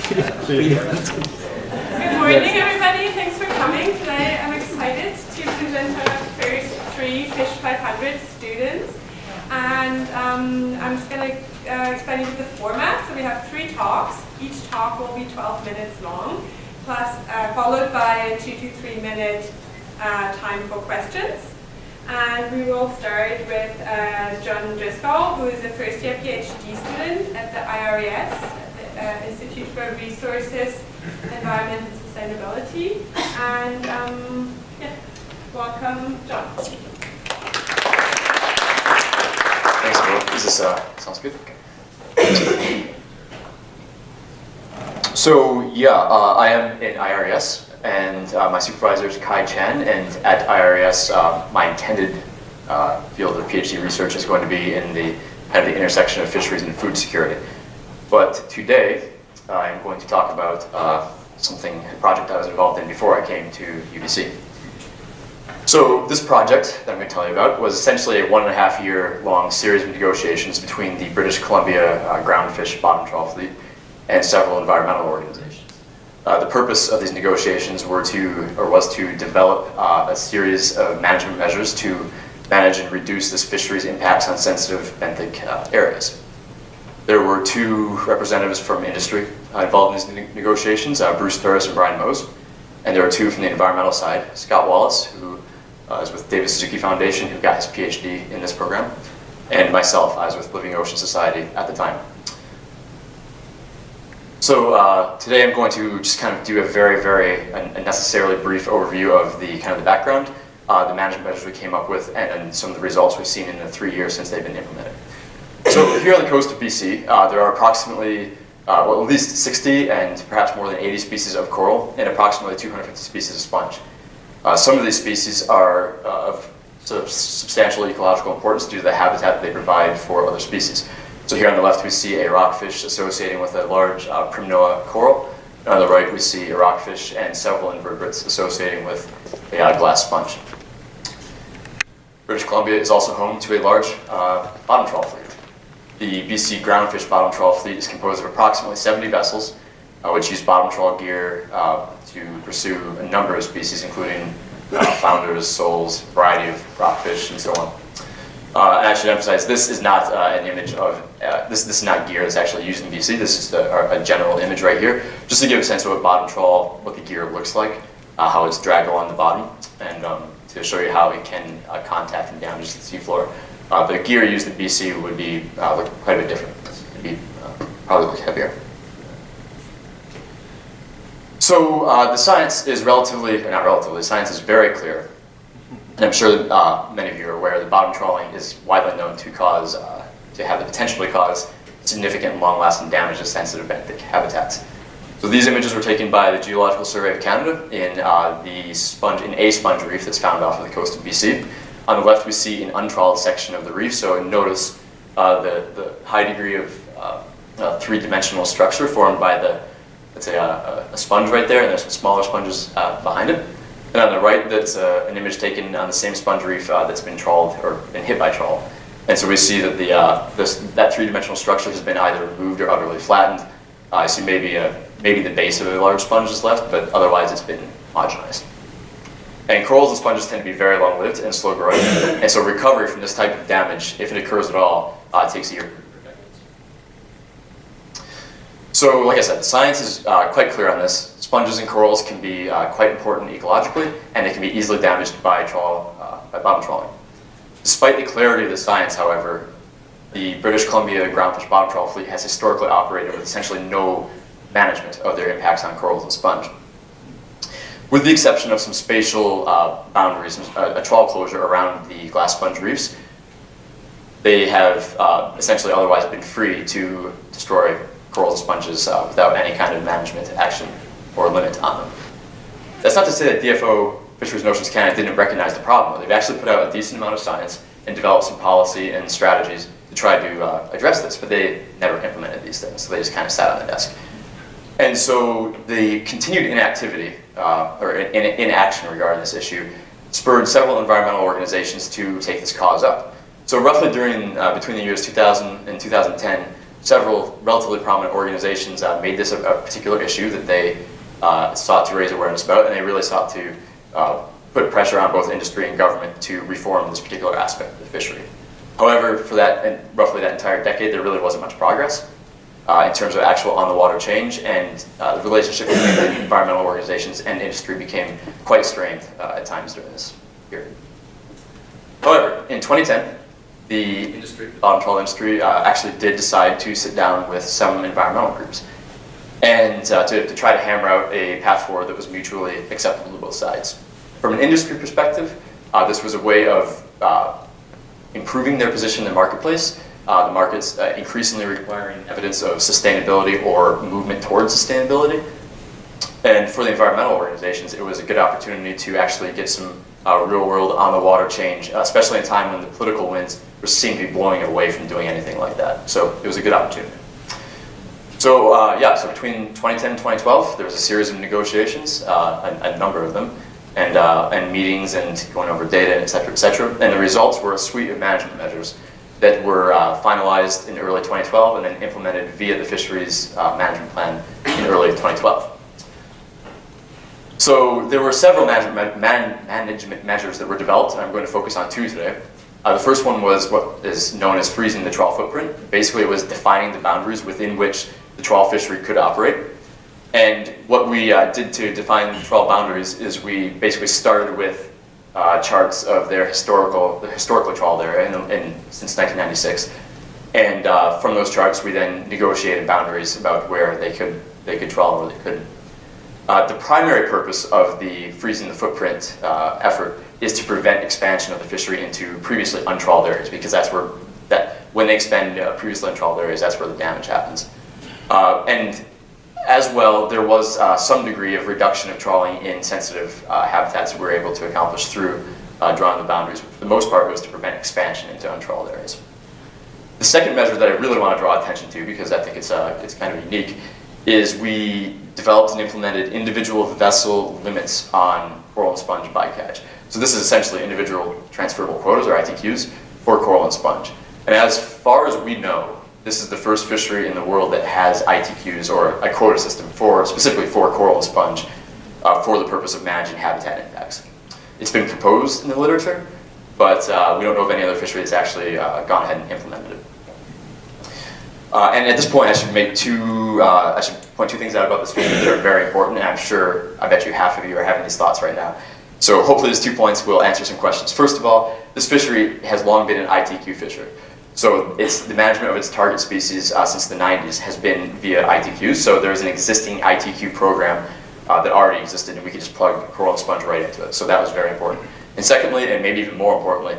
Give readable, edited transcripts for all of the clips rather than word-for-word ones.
Good morning, everybody. Thanks for coming today. I'm excited to present our first 3 Fish 500 students. And I'm just going to explain you the format. So we have 3 talks. Each talk will be 12 minutes long, plus followed by a 2 to 3 minute time for questions. And we will start with John Driscoll, who is a first-year PhD student at the IRES, the Institute for Resources, Environment and Sustainability. And yeah, welcome, John. Thanks, Will. Is this sounds good? Okay. So yeah, I am in IRES. And my supervisor is Kai Chen, and at IRES, my intended field of PhD research is going to be in the kind of the intersection of fisheries and food security. But today, I'm going to talk about a project I was involved in before I came to UBC. So this project that I'm going to tell you about was essentially a 1.5-year long series of negotiations between the British Columbia groundfish bottom trawl fleet and several environmental organizations. The purpose of these negotiations was to develop a series of management measures to manage and reduce this fishery's impacts on sensitive benthic areas. There were 2 representatives from industry involved in these negotiations, Bruce Thuris and Brian Mose, and there are 2 from the environmental side, Scott Wallace, who is with David Suzuki Foundation, who got his PhD in this program, and myself, I was with Living Ocean Society at the time. So today I'm going to just kind of do a very unnecessarily brief overview of the background, the management measures we came up with, and then some of the results we've seen in the 3 years since they've been implemented. So here on the coast of BC, there are approximately, at least 60 and perhaps more than 80 species of coral and approximately 250 species of sponge. Some of these species are of substantial ecological importance due to the habitat they provide for other species. So here on the left we see a rockfish associating with a large Primnoa coral, and on the right we see a rockfish and several invertebrates associating with a glass sponge. British Columbia is also home to a large bottom trawl fleet. The BC groundfish bottom trawl fleet is composed of approximately 70 vessels, which use bottom trawl gear to pursue a number of species, including flounders, soles, a variety of rockfish, and so on. And I should emphasize, this is not an image of, this is not gear that's actually used in BC. This is a general image right here, just to give a sense of what bottom trawl, what the gear looks like, how it's dragged along the bottom, and to show you how it can contact and damage the seafloor. The gear used in BC would be look quite a bit different. It'd be probably look heavier. So the science is the science is very clear. And I'm sure that many of you are aware that bottom trawling is widely known to have the potential to cause significant and long-lasting damage to sensitive benthic habitats. So these images were taken by the Geological Survey of Canada in a sponge reef that's found off of the coast of BC. On the left we see an untrawled section of the reef, so notice the high degree of 3-dimensional structure formed by let's say a sponge right there, and there's some smaller sponges behind it. And on the right, that's an image taken on the same sponge reef that's been trawled or been hit by trawl. And so we see that that 3-dimensional structure has been either removed or utterly flattened. I see maybe the base of a large sponge is left, but otherwise it's been homogenized. And corals and sponges tend to be very long-lived and slow-growing, and so recovery from this type of damage, if it occurs at all, takes a year. So, like I said, the science is quite clear on this. Sponges and corals can be quite important ecologically, and they can be easily damaged by bottom trawling. Despite the clarity of the science, however, the British Columbia groundfish bottom trawl fleet has historically operated with essentially no management of their impacts on corals and sponge. With the exception of some spatial boundaries, a trawl closure around the glass sponge reefs, they have essentially otherwise been free to destroy corals and sponges without any kind of management action or limit on them. That's not to say that DFO, Fisheries and Oceans Canada, didn't recognize the problem. They've actually put out a decent amount of science and developed some policy and strategies to try to address this, but they never implemented these things, so they just kind of sat on the desk. And so the continued inactivity, or inaction regarding this issue, spurred several environmental organizations to take this cause up. So roughly between the years 2000 and 2010, several relatively prominent organizations made this a particular issue that they sought to raise awareness about, and they really sought to put pressure on both industry and government to reform this particular aspect of the fishery. However, for that, and roughly that entire decade, there really wasn't much progress in terms of actual on-the-water change, and the relationship between the environmental organizations and industry became quite strained at times during this period. However, in 2010, the bottom trawl industry actually did decide to sit down with some environmental groups and to try to hammer out a path forward that was mutually acceptable to both sides. From an industry perspective, this was a way of improving their position in the marketplace. The market's increasingly requiring evidence of sustainability or movement towards sustainability. And for the environmental organizations, it was a good opportunity to actually get some real-world on-the-water change, especially in a time when the political winds were seemed to be blowing it away from doing anything like that. So it was a good opportunity. So so between 2010 and 2012, there was a series of negotiations, a number of them, and meetings and going over data, et cetera, et cetera. And the results were a suite of management measures that were finalized in early 2012 and then implemented via the Fisheries management plan in early 2012. So there were several management measures that were developed, and I'm going to focus on two today. The first one was what is known as freezing the trawl footprint. Basically, it was defining the boundaries within which the trawl fishery could operate. And what we did to define the trawl boundaries is we basically started with charts of their historical trawl there since 1996. And from those charts, we then negotiated boundaries about where they could trawl and where they couldn't. The primary purpose of the freezing the footprint effort is to prevent expansion of the fishery into previously untrawled areas, because that's where when they expand previously untrawled areas, that's where the damage happens. And as well, there was some degree of reduction of trawling in sensitive habitats that we were able to accomplish through drawing the boundaries. For the most part, it was to prevent expansion into untrawled areas. The second measure that I really want to draw attention to, because I think it's kind of unique, is we developed and implemented individual vessel limits on coral and sponge bycatch. So this is essentially individual transferable quotas, or ITQs, for coral and sponge. And as far as we know, this is the first fishery in the world that has ITQs, or a quota system, specifically for coral and sponge, for the purpose of managing habitat impacts. It's been proposed in the literature, but we don't know of any other fishery that's actually gone ahead and implemented it. And at this point, I should point two things out about this fishery that are very important, and I bet you half of you are having these thoughts right now. So hopefully these 2 points will answer some questions. First of all, this fishery has long been an ITQ fishery. So the management of its target species since the 90s has been via ITQs. So there's an existing ITQ program that already existed, and we could just plug coral and sponge right into it. So that was very important. And secondly, and maybe even more importantly,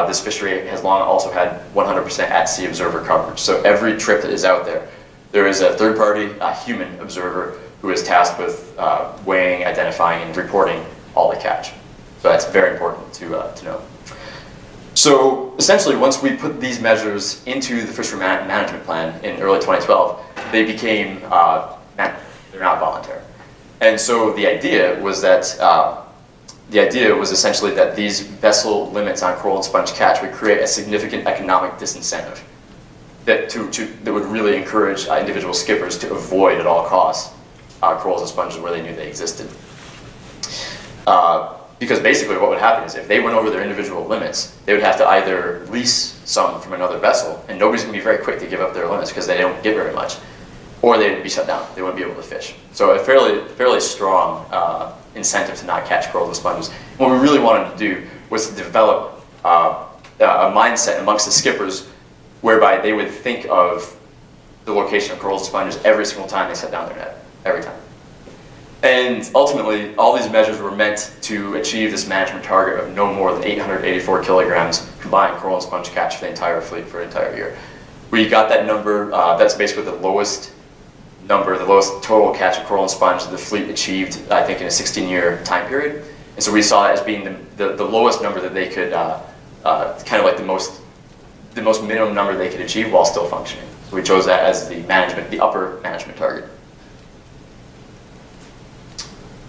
this fishery has long also had 100% at-sea observer coverage. So every trip that is out there, there is a third-party human observer who is tasked with weighing, identifying, and reporting all the catch. So that's very important to know. So essentially, once we put these measures into the fishery management plan in early 2012, they became mandatory. They're not voluntary. And so the idea was essentially that these vessel limits on coral and sponge catch would create a significant economic disincentive that would really encourage individual skippers to avoid at all costs corals and sponges where they knew they existed. Because basically what would happen is if they went over their individual limits, they would have to either lease some from another vessel, and nobody's going to be very quick to give up their limits because they don't get very much, or they'd be shut down. They wouldn't be able to fish. So a fairly strong incentive to not catch corals and sponges. And what we really wanted to do was to develop a mindset amongst the skippers whereby they would think of the location of corals and sponges every single time they set down their net, every time. And ultimately, all these measures were meant to achieve this management target of no more than 884 kilograms combined coral and sponge catch for the entire fleet for an entire year. We got that number, that's basically the lowest total catch of coral and sponge that the fleet achieved, I think, in a 16-year time period. And so we saw it as being the lowest number that they could, kind of like the most minimum number they could achieve while still functioning. So we chose that as the upper management target.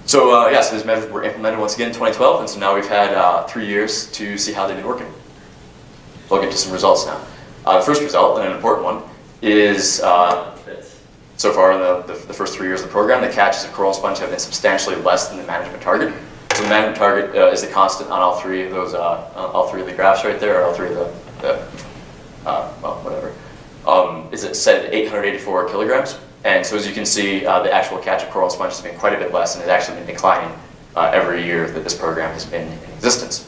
So so these measures were implemented once again in 2012, and so now we've had 3 years to see how they've been working. We'll get to some results now. The first result, and an important one, is that so far in the first 3 years of the program, the catches of coral and sponge have been substantially less than the management target. So the management target is the constant on all three of those, all three of the graphs right there, or all three of well, whatever. Is it set at 884 kilograms? And so as you can see, the actual catch of coral and sponge has been quite a bit less and has actually been declining every year that this program has been in existence.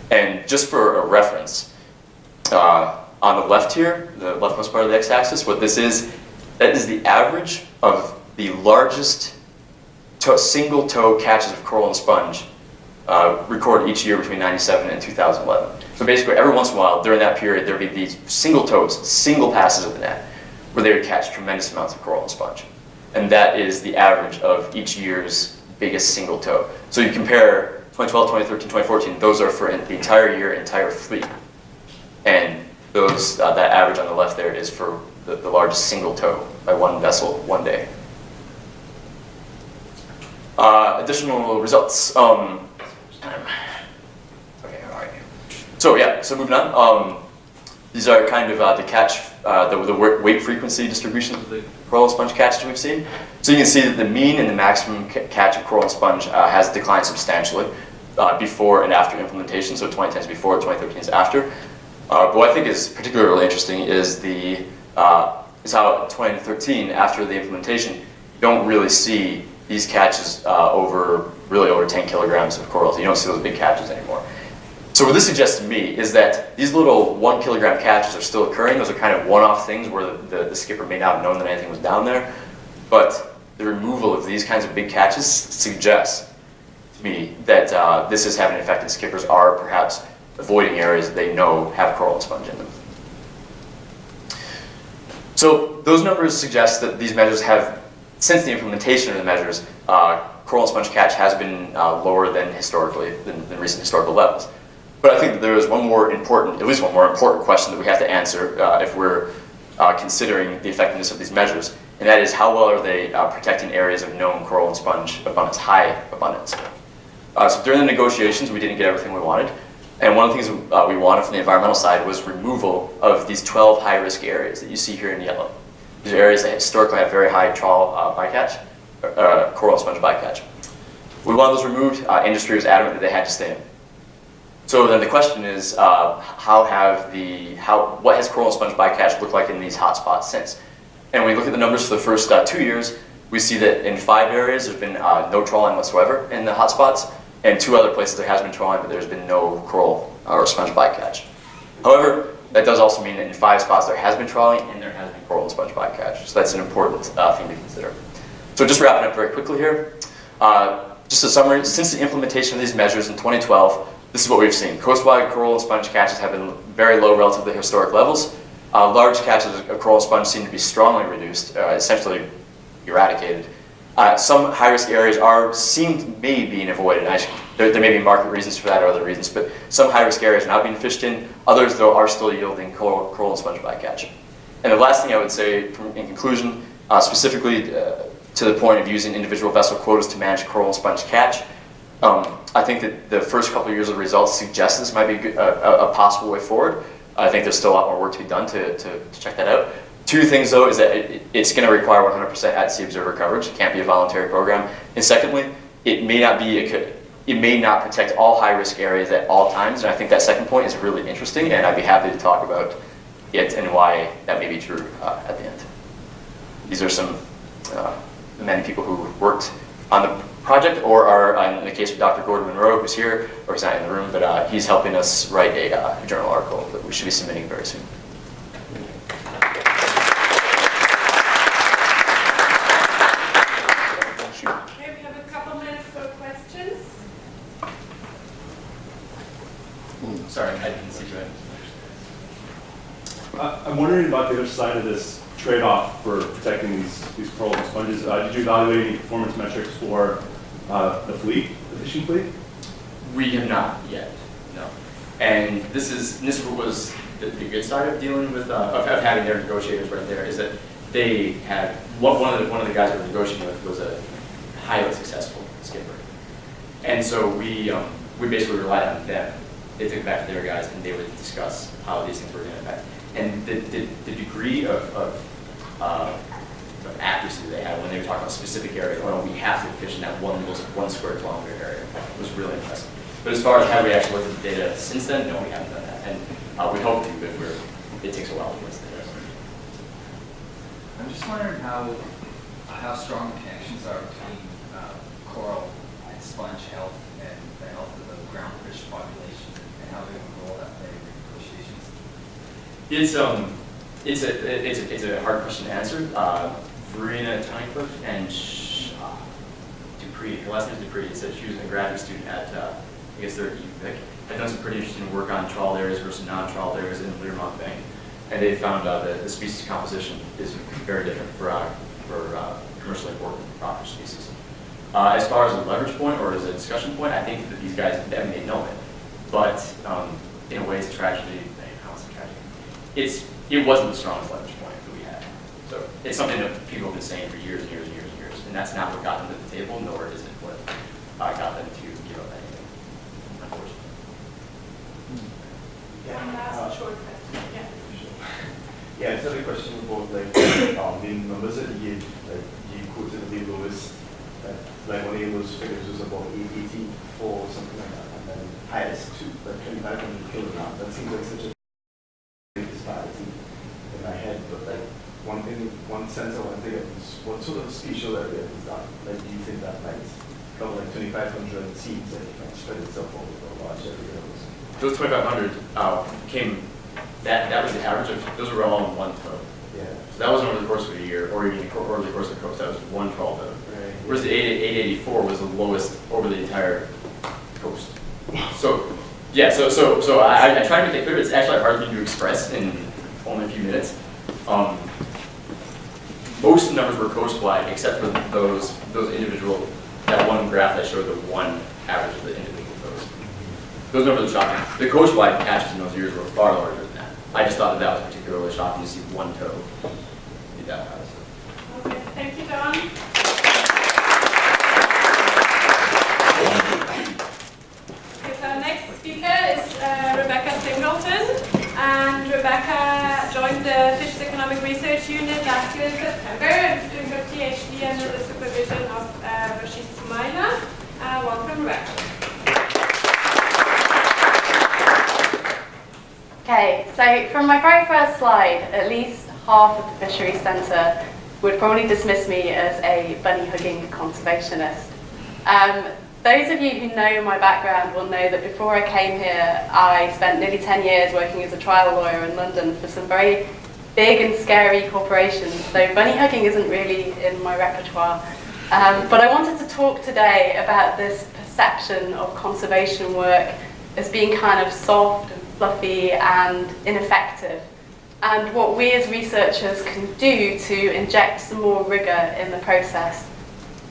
And just for a reference, on the left here, the leftmost part of the x-axis, what this is, that is the average of the largest single toe catches of coral and sponge recorded each year between 1997 and 2011. So basically, every once in a while, during that period, there would be these single toes, single passes of the net, where they would catch tremendous amounts of coral and sponge. And that is the average of each year's biggest single toe. So you compare 2012, 2013, 2014, those are for the entire year, entire fleet. And those, that average on the left there is for the largest single toe by one vessel, one day. Additional results. So yeah, so moving on. These are kind of the catch, the weight frequency distribution of the coral and sponge catches we've seen. So you can see that the mean and the maximum catch of coral and sponge has declined substantially before and after implementation. So 2010 is before, 2013 is after. But what I think is particularly interesting is how in 2013, after the implementation, you don't really see these catches over 10 kilograms of corals. You don't see those big catches anymore. So what this suggests to me is that these little 1 kilogram catches are still occurring. Those are kind of one-off things where the skipper may not have known that anything was down there. But the removal of these kinds of big catches suggests to me that this is having an effect, and skippers are perhaps avoiding areas that they know have coral and sponge in them. So those numbers suggest that these measures have, since the implementation of the measures, coral and sponge catch has been lower than historically, than recent historical levels. But I think that there is one more important, at least one more important question that we have to answer if we're considering the effectiveness of these measures, and that is how well are they protecting areas of known coral and sponge abundance, high abundance. So during the negotiations, we didn't get everything we wanted, and one of the things we wanted from the environmental side was removal of these 12 high-risk areas that you see here in yellow. These are areas that historically have very high trawl bycatch, coral and sponge bycatch. We wanted those removed. Industry was adamant that they had to stay in. So then the question is, what has coral and sponge bycatch looked like in these hotspots since? And when we look at the numbers for the first 2 years, we see that in 5 areas there's been no trawling whatsoever in the hotspots, and 2 other places there has been trawling, but there's been no coral or sponge bycatch. However, that does also mean that in 5 spots there has been trawling and there has been coral and sponge bycatch. So that's an important thing to consider. So just wrapping up very quickly here. Just a summary, since the implementation of these measures in 2012, this is what we've seen. Coastwide coral and sponge catches have been very low relative to historic levels. Large catches of coral and sponge seem to be strongly reduced, essentially eradicated. Some high-risk areas may be being avoided. There may be market reasons for that or other reasons, but some high-risk areas are not being fished in. Others, though, are still yielding coral and sponge bycatch. And the last thing I would say in conclusion, specifically to the point of using individual vessel quotas to manage coral and sponge catch, I think that the first couple of years of results suggest this might be a possible way forward. I think there's still a lot more work to be done to check that out. 2 things, though, is that it's going to require 100% at-sea observer coverage. It can't be a voluntary program. And secondly, it may not protect all high-risk areas at all times. And I think that second point is really interesting, and I'd be happy to talk about it and why that may be true at the end. These are some many people who worked on the project, or are, in the case of Dr. Gordon Monroe, who's here, or he's not in the room, but he's helping us write a journal article that we should be submitting very soon. Okay, we have a couple minutes for questions. Sorry, I didn't see you. I'm wondering about the other side of this trade-off for protecting these corals and sponges. Did you evaluate any performance metrics for the fishing fleet? We have not yet, no. And this was the good side of dealing with, of having their negotiators right there, is that they had, one of the guys we were negotiating with was a highly successful skipper. And so we basically relied on them. They took it back to their guys and they would discuss how these things were going to affect. And the degree of accuracy they had when they were talking about specific areas. Oh, no, we have to fish in that 1 square kilometer area. It was really impressive. But as far as have we actually looked at the data since then, no, we haven't done that. And we hope to, but it takes a while to get the data. I'm just wondering how strong the connections are between coral and sponge health and the health of the groundfish population, and how big of a role that play in negotiations. It's a hard question to answer. Verena Tunnicliffe and Dupree, her last name is Dupree, said she was a graduate student at, I guess they're had done some pretty interesting work on trawled areas versus non-trawled areas in the Learmonth Bank. And they found the species composition is very different for commercially important crawfish species. As far as a leverage point or as a discussion point, I think that these guys may know it, but in a way it's a tragedy. How is it tragic? It wasn't the strongest leverage point that we had. So it's something that people have been saying for years and years and years and years, and that's not what got them to the table, nor is it what got them to give up anything, unfortunately. One last short question. Yeah. Yeah, it's a question about like the numbers that you gave, like you quoted the lowest, like one of those figures was about 884 or something like that, and then highest to like 2,500 kilograms. That seems like such a big disparity in my head. But like one sense I want to get is what sort of spatial area is that? Like, do you think that might cover like 2,500 seeds that you can spread itself over a large area? Those 2,500 came. That was the average of, those were all in 1 tow. Yeah. So that wasn't over the course of a year or even over the course of the coast. That was 1 trawl tow. Right. Whereas the 884 was the lowest over the entire coast. So yeah, so I try to make that clear. It's actually hard for me to express in only a few minutes. Most of the numbers were coastwide, except for those individual, that one graph that showed the one average of the individual tows. Those numbers are shocking. The coastwide catches in those years were far larger than that. I just thought that was particularly shocking to see 1 tow be that high. Okay, thank you, Don. Okay, so our next speaker is Rebecca Singleton, and Rebecca joined the Fisheries Economic Research Unit last year in September and is doing her PhD under the supervision of Rashid Sumaila. Welcome, Rebecca. Okay, so from my very first slide, at least half of the Fisheries Centre would probably dismiss me as a bunny-hugging conservationist. Those of you who know my background will know that before I came here, I spent nearly 10 years working as a trial lawyer in London for some very big and scary corporations, so bunny-hugging isn't really in my repertoire. But I wanted to talk today about this perception of conservation work as being kind of soft and fluffy and ineffective, and what we as researchers can do to inject some more rigour in the process.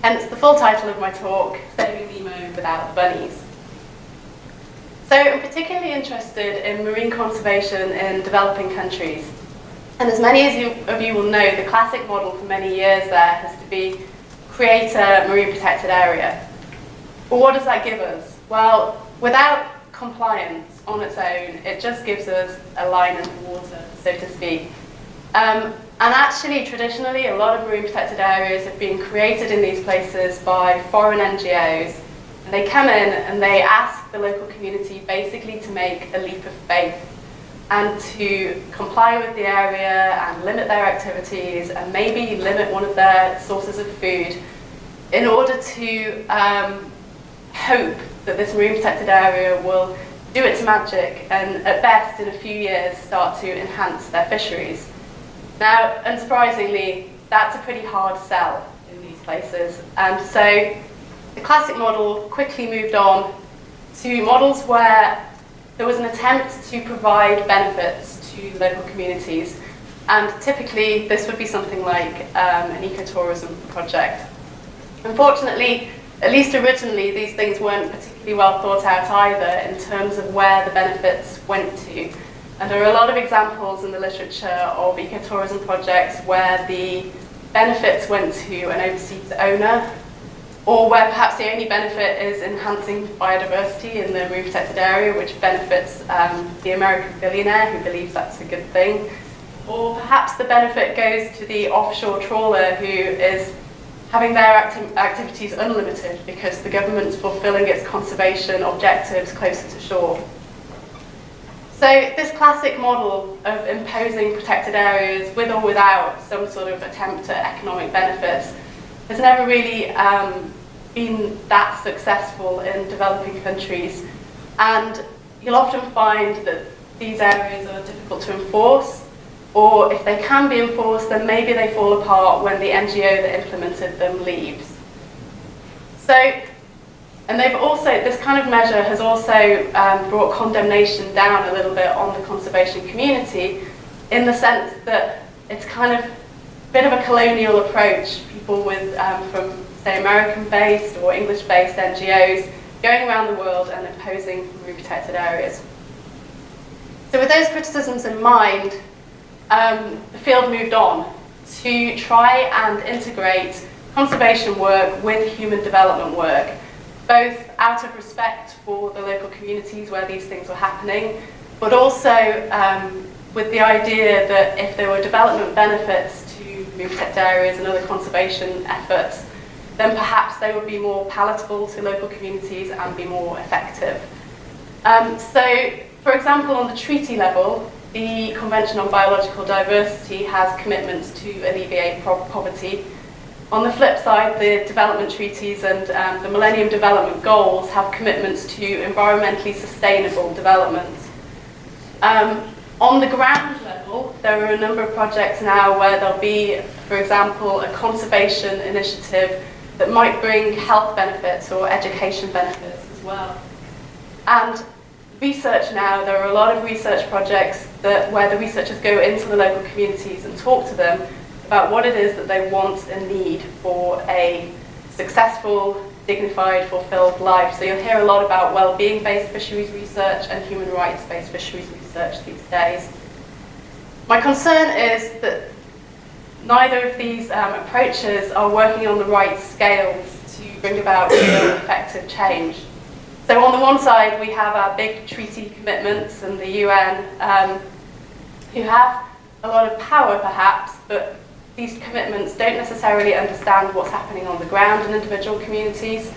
Hence the full title of my talk, Saving Nemo Without the Bunnies. So I'm particularly interested in marine conservation in developing countries. And as many of you will know, the classic model for many years there has to be create a marine protected area. But what does that give us? Well, without compliance on its own, it just gives us a line in the water, so to speak. And actually, traditionally, a lot of marine protected areas have been created in these places by foreign NGOs. And they come in and they ask the local community basically to make a leap of faith and to comply with the area and limit their activities and maybe limit one of their sources of food in order to hope that this marine protected area will do its magic and at best in a few years start to enhance their fisheries. Now, unsurprisingly, that's a pretty hard sell in these places, and so the classic model quickly moved on to models where there was an attempt to provide benefits to local communities, and typically this would be something like an ecotourism project. Unfortunately, at least originally, these things weren't particularly well thought out either in terms of where the benefits went to. And there are a lot of examples in the literature of ecotourism projects where the benefits went to an overseas owner, or where perhaps the only benefit is enhancing biodiversity in the marine protected area, which benefits the American billionaire who believes that's a good thing. Or perhaps the benefit goes to the offshore trawler who is having their activities unlimited because the government's fulfilling its conservation objectives closer to shore. So this classic model of imposing protected areas with or without some sort of attempt at economic benefits has never really been that successful in developing countries. And you'll often find that these areas are difficult to enforce, or if they can be enforced, then maybe they fall apart when the NGO that implemented them leaves. So, and they've also, this kind of measure has also brought condemnation down a little bit on the conservation community, in the sense that it's kind of a bit of a colonial approach. People with, from say American-based or English-based NGOs going around the world and imposing marine protected areas. So with those criticisms in mind, the field moved on to try and integrate conservation work with human development work, both out of respect for the local communities where these things were happening, but also with the idea that if there were development benefits to marine protected areas and other conservation efforts, then perhaps they would be more palatable to local communities and be more effective. So, for example, on the treaty level, the Convention on Biological Diversity has commitments to alleviate poverty. On the flip side, the development treaties and the Millennium Development Goals have commitments to environmentally sustainable development. On the ground level, there are a number of projects now where there'll be, for example, a conservation initiative that might bring health benefits or education benefits as well. And research now, there are a lot of research projects where the researchers go into the local communities and talk to them about what it is that they want and need for a successful, dignified, fulfilled life. So you'll hear a lot about well-being-based fisheries research and human rights-based fisheries research these days. My concern is that neither of these approaches are working on the right scales to bring about real effective change. So on the one side, we have our big treaty commitments and the UN, who have a lot of power perhaps, but these commitments don't necessarily understand what's happening on the ground in individual communities,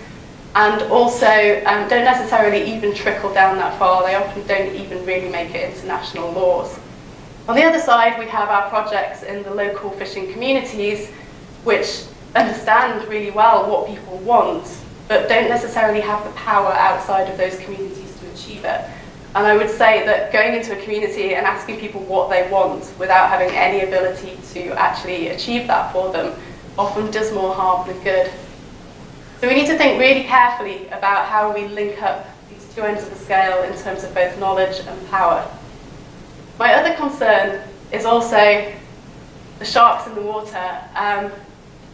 and also don't necessarily even trickle down that far. They often don't even really make it into national laws. On the other side, we have our projects in the local fishing communities, which understand really well what people want, but don't necessarily have the power outside of those communities to achieve it. And I would say that going into a community and asking people what they want without having any ability to actually achieve that for them often does more harm than good. So we need to think really carefully about how we link up these two ends of the scale in terms of both knowledge and power. My other concern is also the sharks in the water.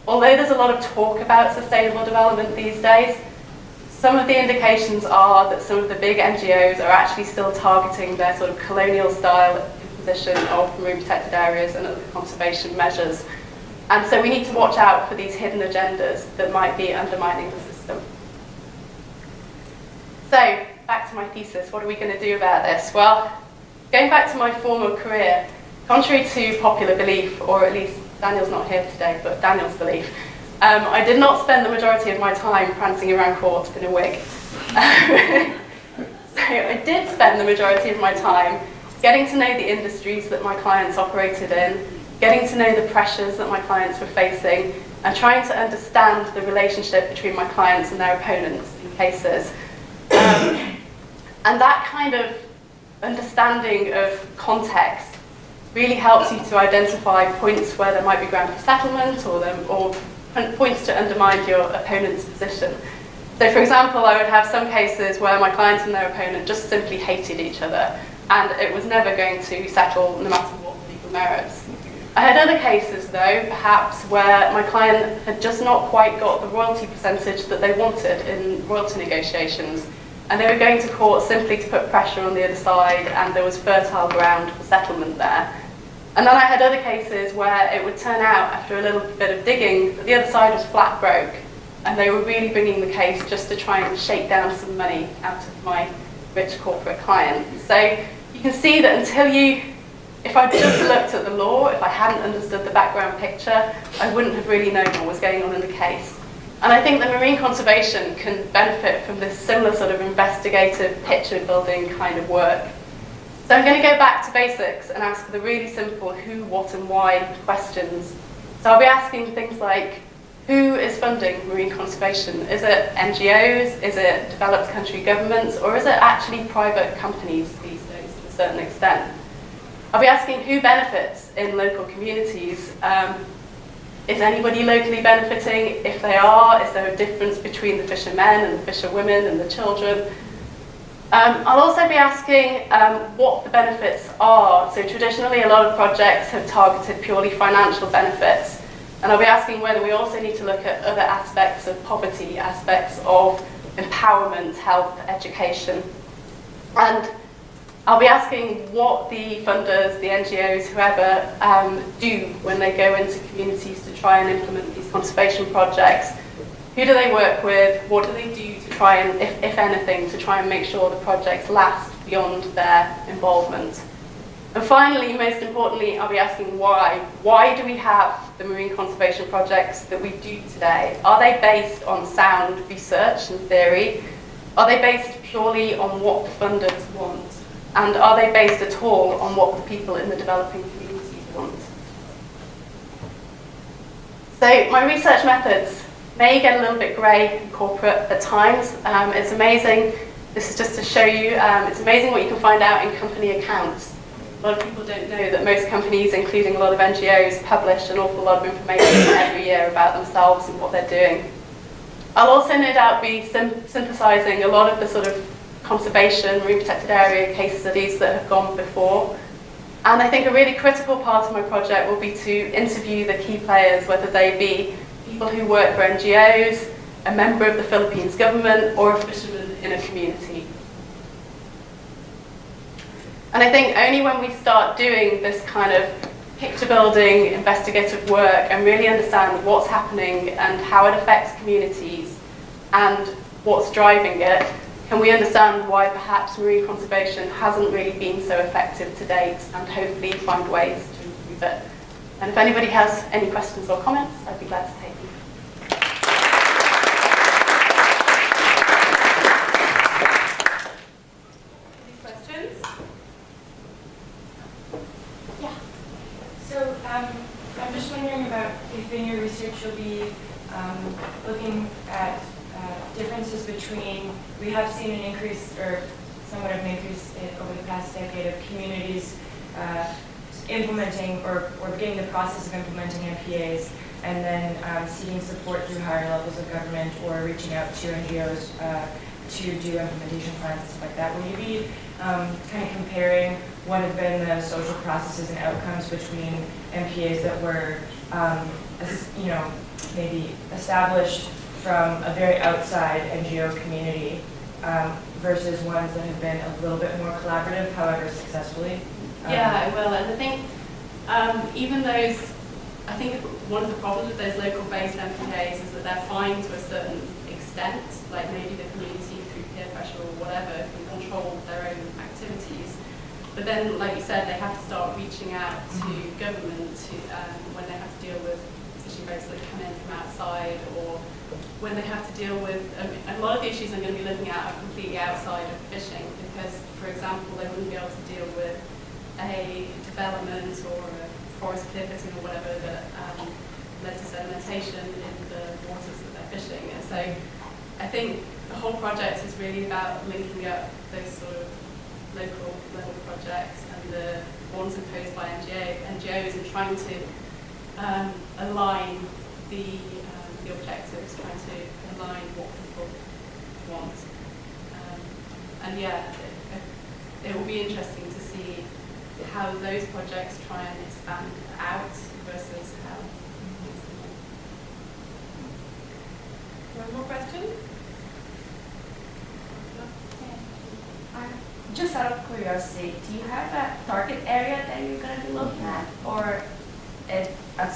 Although there's a lot of talk about sustainable development these days, some of the indications are that some of the big NGOs are actually still targeting their sort of colonial style imposition of marine protected areas and other conservation measures. And so we need to watch out for these hidden agendas that might be undermining the system. So, back to my thesis, what are we going to do about this? Well, going back to my former career, contrary to popular belief, or at least Daniel's not here today, but Daniel's belief, I did not spend the majority of my time prancing around court in a wig. So I did spend the majority of my time getting to know the industries that my clients operated in, getting to know the pressures that my clients were facing, and trying to understand the relationship between my clients and their opponents in cases. And that kind of understanding of context really helps you to identify points where there might be ground for settlement or points to undermine your opponent's position. So for example, I would have some cases where my client and their opponent just simply hated each other, and it was never going to settle no matter what the legal merits. I had other cases though, perhaps, where my client had just not quite got the royalty percentage that they wanted in royalty negotiations, and they were going to court simply to put pressure on the other side, and there was fertile ground for settlement there. And then I had other cases where it would turn out, after a little bit of digging, that the other side was flat broke, and they were really bringing the case just to try and shake down some money out of my rich corporate client. So you can see that until you if I'd just looked at the law, if I hadn't understood the background picture, I wouldn't have really known what was going on in the case. And I think that marine conservation can benefit from this similar sort of investigative picture building kind of work. So I'm going to go back to basics and ask the really simple who, what and why questions. So I'll be asking things like, who is funding marine conservation? Is it NGOs? Is it developed country governments? Or is it actually private companies these days to a certain extent? I'll be asking who benefits in local communities. Is anybody locally benefiting? If they are, is there a difference between the fishermen and the fisherwomen and the children? I'll also be asking what the benefits are. So traditionally, a lot of projects have targeted purely financial benefits. And I'll be asking whether we also need to look at other aspects of poverty, aspects of empowerment, health, education. And I'll be asking what the funders, the NGOs, whoever, do when they go into communities to try and implement these conservation projects. Who do they work with? What do they do to try and, if anything, to try and make sure the projects last beyond their involvement? And finally, most importantly, I'll be asking why. Why do we have the marine conservation projects that we do today? Are they based on sound research and theory? Are they based purely on what the funders want? And are they based at all on what the people in the developing communities want? So my research methods may get a little bit grey and corporate at times. It's amazing, this is just to show you, it's amazing what you can find out in company accounts. A lot of people don't know that most companies, including a lot of NGOs, publish an awful lot of information every year about themselves and what they're doing. I'll also no doubt be synthesizing a lot of the sort of conservation, marine protected area case studies that have gone before. And I think a really critical part of my project will be to interview the key players, whether they be people who work for NGOs, a member of the Philippines government, or a fisherman in a community. And I think only when we start doing this kind of picture building, investigative work, and really understand what's happening and how it affects communities and what's driving it, can we understand why perhaps marine conservation hasn't really been so effective to date, and hopefully find ways to improve it. And if anybody has any questions or comments, I'd be glad to take them. Any questions? Yeah. So I'm just wondering about if in your research you'll be looking at differences between, we have seen an increase, or somewhat of an increase over the past decade of communities implementing or beginning the process of implementing MPAs, and then seeking support through higher levels of government or reaching out to NGOs to do implementation plans and stuff like that. Will you be kind of comparing what have been the social processes and outcomes between MPAs that were, maybe established from a very outside NGO community versus ones that have been a little bit more collaborative, however successfully? Yeah, I will. And I think even those, I think one of the problems with those local-based MPAs is that they're fine to a certain extent, like maybe the community through peer pressure or whatever can control their own activities. But then, like you said, they have to start reaching out to government when they have to deal with fishing boats that come in from outside, or when they have to deal with, a lot of the issues I'm going to be looking at are completely outside of fishing, because, for example, they wouldn't be able to deal with a development or a forest clear cutting or whatever that led to sedimentation in the waters that they're fishing. And so I think the whole project is really about linking up those sort of local level projects and the ones imposed by NGOs and trying to align the objectives, trying to align what people want. And yeah, it will be interesting to see how those projects try and expand out versus how. One more question? Just out of curiosity, do you have a target area that you're going to be looking at, or a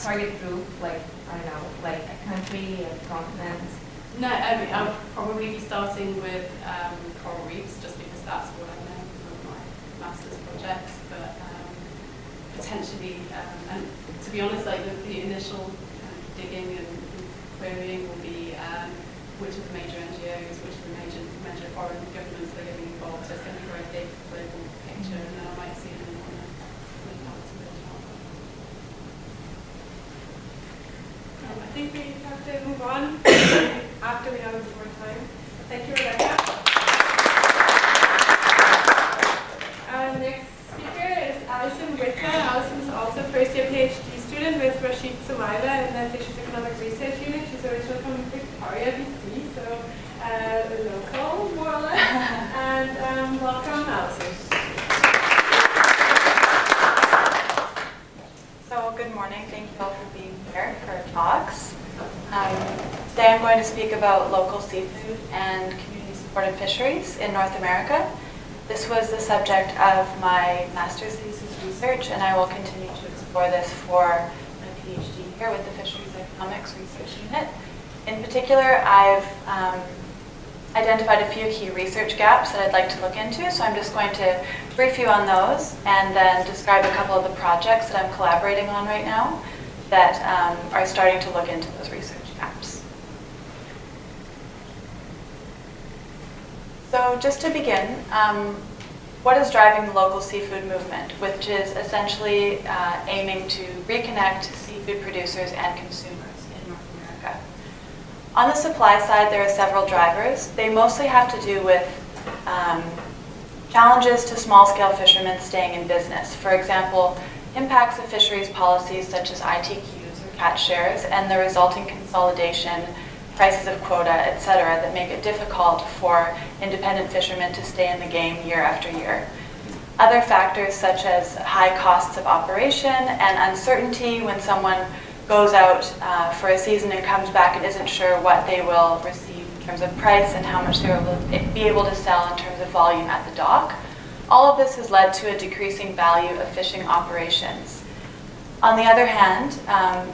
target group, like, I don't know, like a country, a continent? No, I'll probably be starting with coral reefs, just because that's what I know from my master's projects. But potentially, and to be honest, like the initial digging and querying will be which of the major NGOs, which of the major foreign governments are getting involved. So it's going to be a very big global picture, and then I might see them on the parts of it. I think we have to move on after we have more time. Thank you, Rebecca. Our next speaker is Allison Witter. Allison is also a first-year PhD student with Rashid Sumaila in the Fisheries Economic Research Unit. She's originally from Victoria, BC, so local, more or less. And welcome, Allison. So good morning. Thank you all for being here for our talks. Today I'm going to speak about local seafood and community-supported fisheries in North America. This was the subject of my master's thesis research, and I will continue to explore this for my PhD here with the Fisheries Economics Research Unit. In particular, I've identified a few key research gaps that I'd like to look into, so I'm just going to brief you on those and then describe a couple of the projects that I'm collaborating on right now that are starting to look into those research gaps. So just to begin, what is driving the local seafood movement, which is essentially aiming to reconnect seafood producers and consumers in North America? On the supply side, there are several drivers. They mostly have to do with challenges to small-scale fishermen staying in business. For example, impacts of fisheries policies such as ITQs or catch shares and the resulting consolidation, prices of quota, etc., that make it difficult for independent fishermen to stay in the game year after year. Other factors such as high costs of operation and uncertainty when someone goes out for a season and comes back and isn't sure what they will receive in terms of price and how much they will be able to sell in terms of volume at the dock. All of this has led to a decreasing value of fishing operations. On the other hand,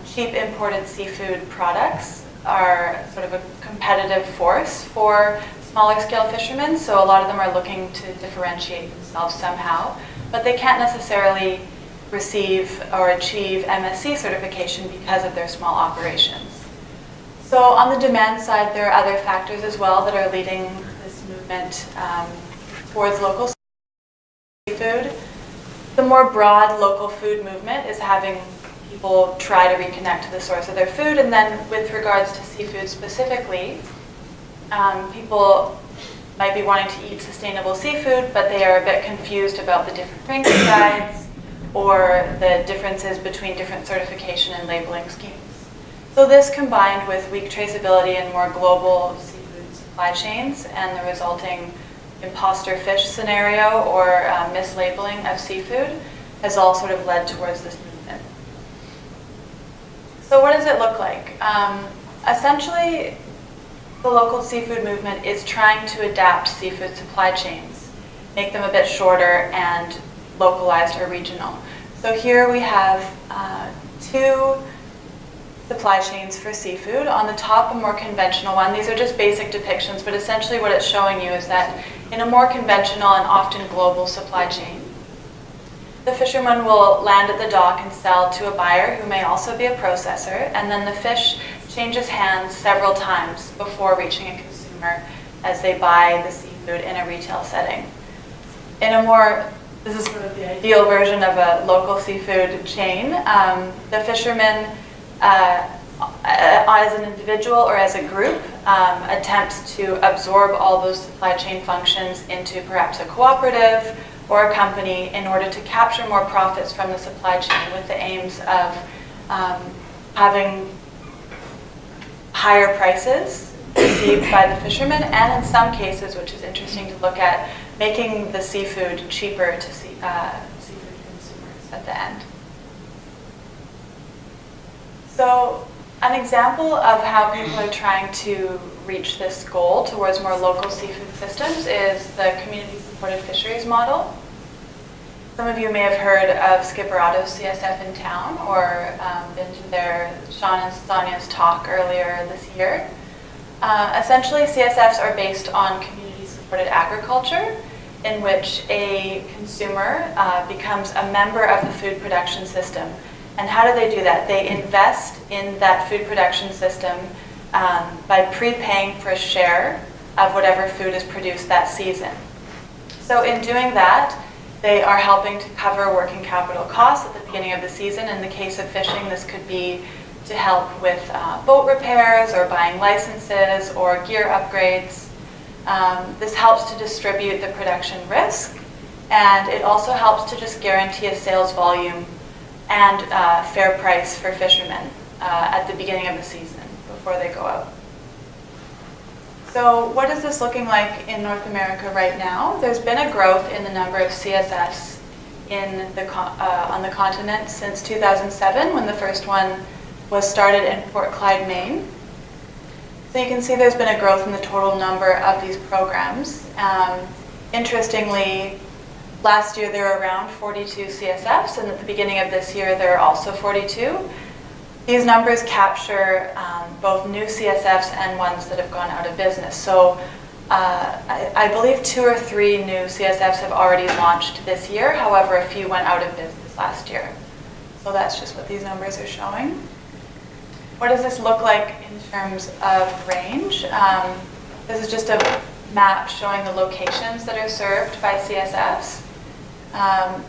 cheap imported seafood products are sort of a competitive force for smaller scale fishermen, so a lot of them are looking to differentiate themselves somehow, but they can't necessarily receive or achieve MSC certification because of their small operations. So on the demand side, there are other factors as well that are leading this movement towards local seafood. The more broad local food movement is having people try to reconnect to the source of their food, and then with regards to seafood specifically, people might be wanting to eat sustainable seafood, but they are a bit confused about the different ranking guides or the differences between different certification and labeling schemes. So this combined with weak traceability and more global seafood supply chains and the resulting imposter fish scenario or mislabeling of seafood has all sort of led towards this movement. So what does it look like? Essentially, the local seafood movement is trying to adapt seafood supply chains, make them a bit shorter and localized or regional. So here we have two supply chains for seafood. On the top, a more conventional one. These are just basic depictions, but essentially what it's showing you is that in a more conventional and often global supply chain, the fisherman will land at the dock and sell to a buyer who may also be a processor, and then the fish changes hands several times before reaching a consumer as they buy the seafood in a retail setting. This is sort of the ideal version of a local seafood chain. The fisherman, as an individual or as a group, attempts to absorb all those supply chain functions into perhaps a cooperative or a company in order to capture more profits from the supply chain with the aims of having higher prices received by the fishermen, and in some cases, which is interesting to look at, making the seafood cheaper to seafood consumers at the end. So an example of how people are trying to reach this goal towards more local seafood systems is the community-supported fisheries model. Some of you may have heard of Skipperato's CSF in town or been to Sean and Sonia's talk earlier this year. Essentially, CSFs are based on community-supported agriculture, in which a consumer becomes a member of the food production system. And how do they do that? They invest in that food production system by prepaying for a share of whatever food is produced that season. So in doing that, they are helping to cover working capital costs at the beginning of the season. In the case of fishing, this could be to help with boat repairs or buying licenses or gear upgrades. This helps to distribute the production risk, and it also helps to just guarantee a sales volume and fair price for fishermen at the beginning of the season before they go out. So what is this looking like in North America right now? There's been a growth in the number of CSFs on the continent since 2007, when the first one was started in Port Clyde, Maine. So you can see there's been a growth in the total number of these programs. Interestingly, last year there were around 42 CSFs, and at the beginning of this year there are also 42. These numbers capture both new CSFs and ones that have gone out of business. So I believe 2 or 3 new CSFs have already launched this year. However, a few went out of business last year. So that's just what these numbers are showing. What does this look like in terms of range? This is just a map showing the locations that are served by CSFs.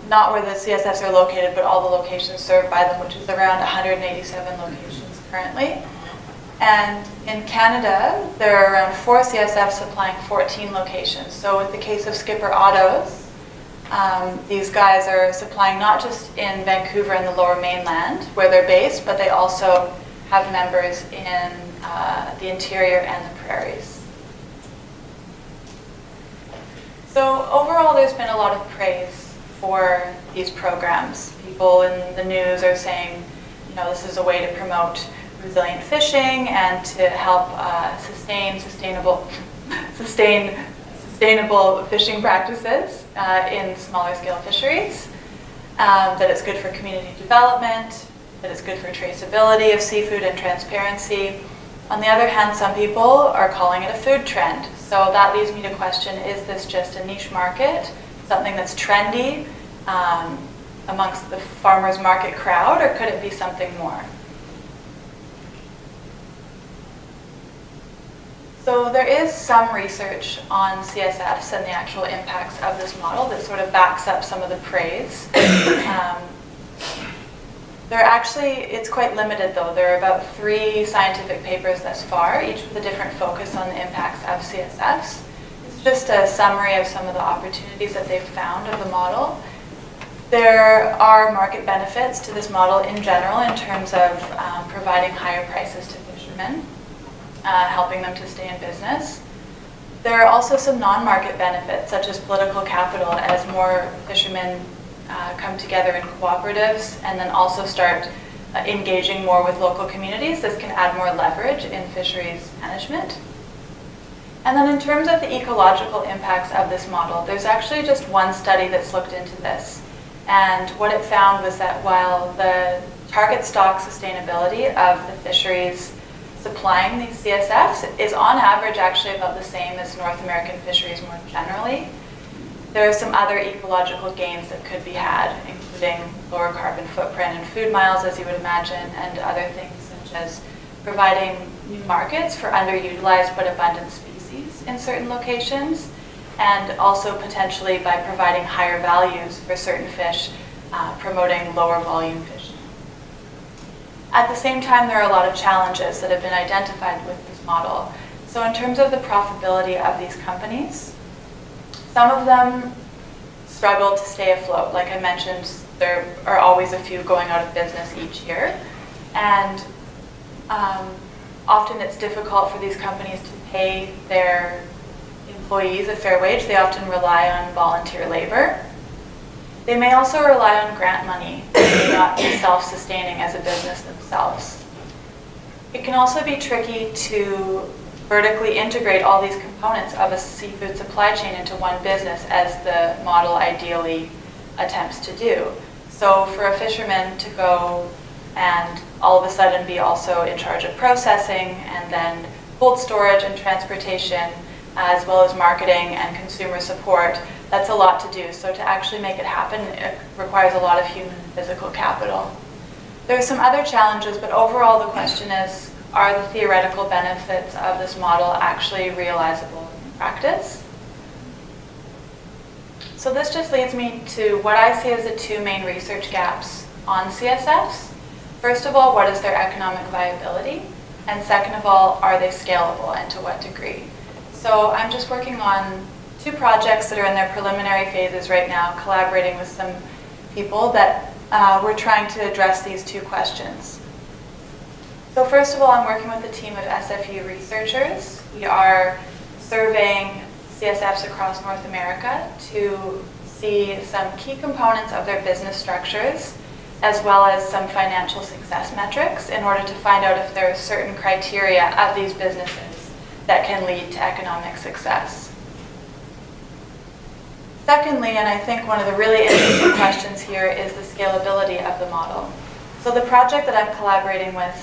Not where the CSFs are located, but all the locations served by them, which is around 187 locations currently. And in Canada, there are around 4 CSFs supplying 14 locations. So with the case of Skipper Autos, these guys are supplying not just in Vancouver and the Lower Mainland, where they're based, but they also have members in the interior and the prairies. So overall, there's been a lot of praise for these programs. People in the news are saying, you know, this is a way to promote resilient fishing and to help sustain sustainable fishing practices in smaller scale fisheries. That it's good for community development, that it's good for traceability of seafood and transparency. On the other hand, some people are calling it a food trend. So that leads me to question, is this just a niche market, something that's trendy amongst the farmers market crowd, or could it be something more? So there is some research on CSFs and the actual impacts of this model that sort of backs up some of the praise. It's quite limited though. There are about 3 scientific papers thus far, each with a different focus on the impacts of CSFs. It's just a summary of some of the opportunities that they've found of the model. There are market benefits to this model in general in terms of providing higher prices to fishermen, helping them to stay in business. There are also some non-market benefits, such as political capital, as more fishermen come together in cooperatives and then also start engaging more with local communities. This can add more leverage in fisheries management. And then in terms of the ecological impacts of this model, there's actually just one study that's looked into this. And what it found was that while the target stock sustainability of the fisheries supplying these CSFs is on average actually about the same as North American fisheries more generally, there are some other ecological gains that could be had, including lower carbon footprint and food miles, as you would imagine, and other things such as providing new markets for underutilized but abundant species in certain locations, and also potentially by providing higher values for certain fish, promoting lower volume fishing. At the same time, there are a lot of challenges that have been identified with this model. So in terms of the profitability of these companies, some of them struggle to stay afloat. Like I mentioned, there are always a few going out of business each year. And often it's difficult for these companies to pay their employees a fair wage. They often rely on volunteer labor. They may also rely on grant money. They may not be self-sustaining as a business themselves. It can also be tricky to vertically integrate all these components of a seafood supply chain into one business, as the model ideally attempts to do. So for a fisherman to go and all of a sudden be also in charge of processing and then cold storage and transportation, as well as marketing and consumer support. That's a lot to do. So to actually make it happen, it requires a lot of human and physical capital. There are some other challenges, but overall the question is, are the theoretical benefits of this model actually realizable in practice? So this just leads me to what I see as the two main research gaps on CSFs. First of all, what is their economic viability? And second of all, are they scalable and to what degree? So I'm just working on 2 projects that are in their preliminary phases right now, collaborating with some people that we're trying to address these 2 questions. So first of all, I'm working with a team of SFU researchers. We are surveying CSFs across North America to see some key components of their business structures, as well as some financial success metrics in order to find out if there are certain criteria of these businesses that can lead to economic success. Secondly, and I think one of the really interesting questions here is the scalability of the model. So the project that I'm collaborating with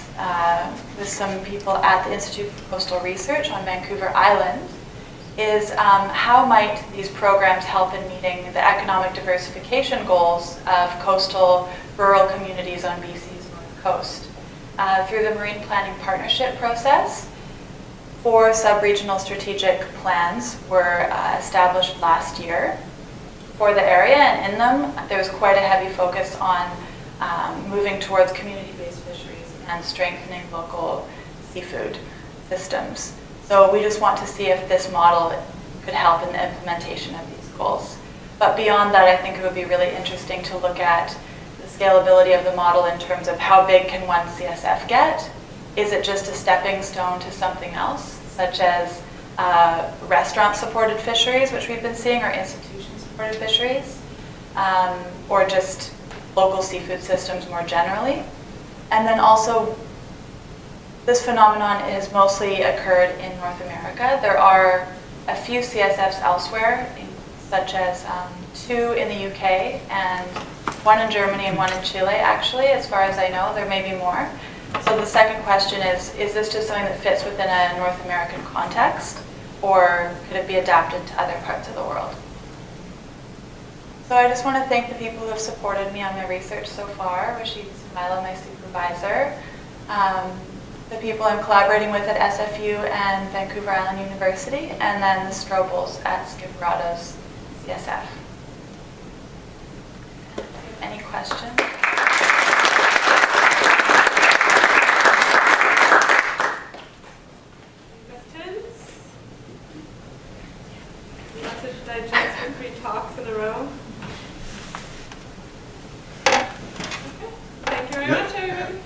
some people at the Institute for Coastal Research on Vancouver Island is how might these programs help in meeting the economic diversification goals of coastal rural communities on BC's north coast. Through the Marine Planning Partnership process, 4 sub-regional strategic plans were established last year for the area, and in them there's quite a heavy focus on moving towards community-based fisheries and strengthening local seafood systems. So we just want to see if this model could help in the implementation of these goals. But beyond that, I think it would be really interesting to look at the scalability of the model in terms of how big can one CSF get? Is it just a stepping stone to something else, such as restaurant-supported fisheries, which we've been seeing, or institution-supported fisheries, or just local seafood systems more generally? And then also, this phenomenon has mostly occurred in North America. There are a few CSFs elsewhere, such as 2 in the UK, and 1 in Germany and 1 in Chile, actually, as far as I know. There may be more. So the second question is this just something that fits within a North American context, or could it be adapted to other parts of the world? So I just want to thank the people who have supported me on my research so far, Rashid Sumaila, my supervisor, the people I'm collaborating with at SFU and Vancouver Island University, and then the Strobels at Skipperato's CSF. Any questions? Questions? Lots of digest for 3 talks in a row. Okay. Thank you very much, everybody.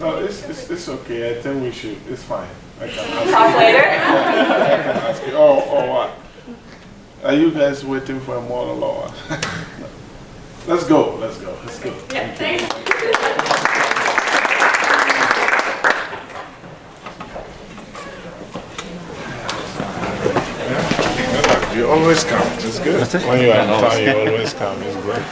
No, it's okay. I think we should. It's fine. I can ask Talk you. later. I can ask you. Oh, what? Are you guys waiting for a model or what? Let's go. Let's go. Let's go. Yeah, thanks. You always come. It's good. When you are in town, you always come. It's great.